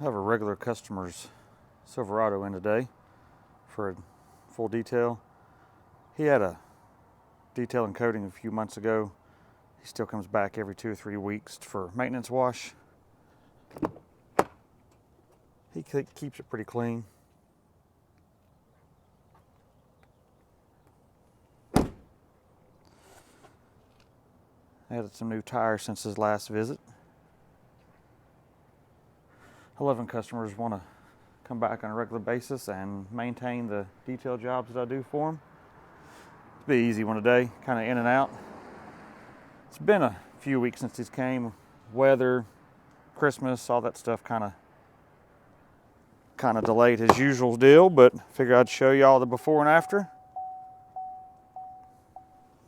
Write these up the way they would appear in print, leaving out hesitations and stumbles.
I have a regular customer's Silverado in today for a full detail. He had a detail and coating a few months ago. He still comes back every 2 or 3 weeks for maintenance wash. He keeps it pretty clean. Added some new tires since his last visit. I love when customers want to come back on a regular basis and maintain the detail jobs that I do for them. It's been an easy one today, kind of in and out. It's been a few weeks since he's came. Weather, Christmas, all that stuff kind of delayed his usual deal, but figured I'd show you all the before and after.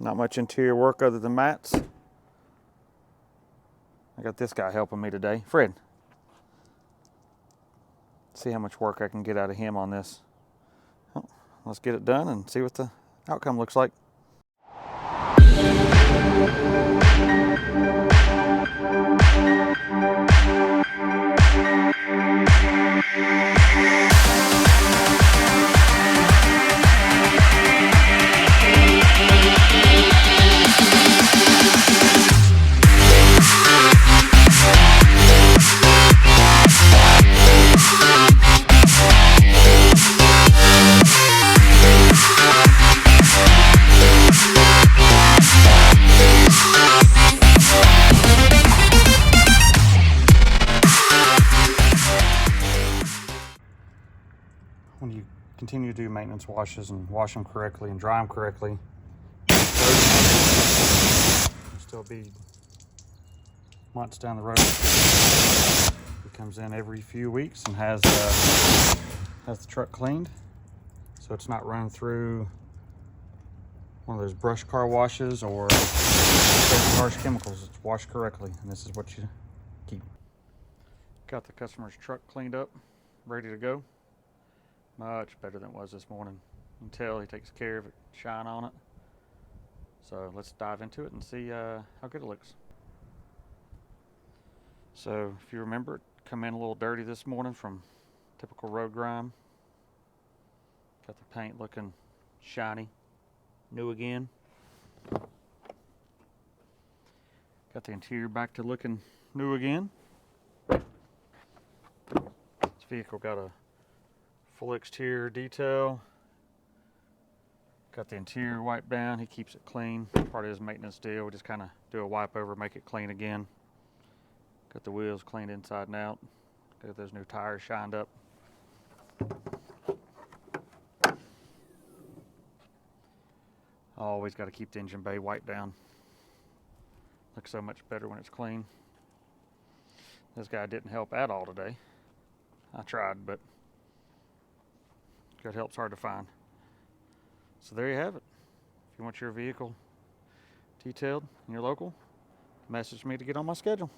Not much interior work other than mats. I got this guy helping me today, Fred. See how much work I can get out of him on this. Well, let's get it done and see what the outcome looks like. When you continue to do maintenance washes and wash them correctly and dry them correctly, you'll still be months down the road. He comes in every few weeks and has the truck cleaned, so it's not running through one of those brush car washes or harsh chemicals. It's washed correctly, and this is what you keep. Got the customer's truck cleaned up, ready to go. Much better than it was this morning. You can tell he takes care of it, shine on it. So let's dive into it and see how good it looks. So if you remember, it come in a little dirty this morning from typical road grime. Got the paint looking shiny, new again. Got the interior back to looking new again. This vehicle got a full exterior detail. Got the interior wiped down. He keeps it clean. Part of his maintenance deal. We just kind of do a wipe over, make it clean again. Got the wheels cleaned inside and out. Got those new tires shined up. Always got to keep the engine bay wiped down. Looks so much better when it's clean. This guy didn't help at all today. I tried, but good help's hard to find. So there you have it. If you want your vehicle detailed in your local, message me to get on my schedule.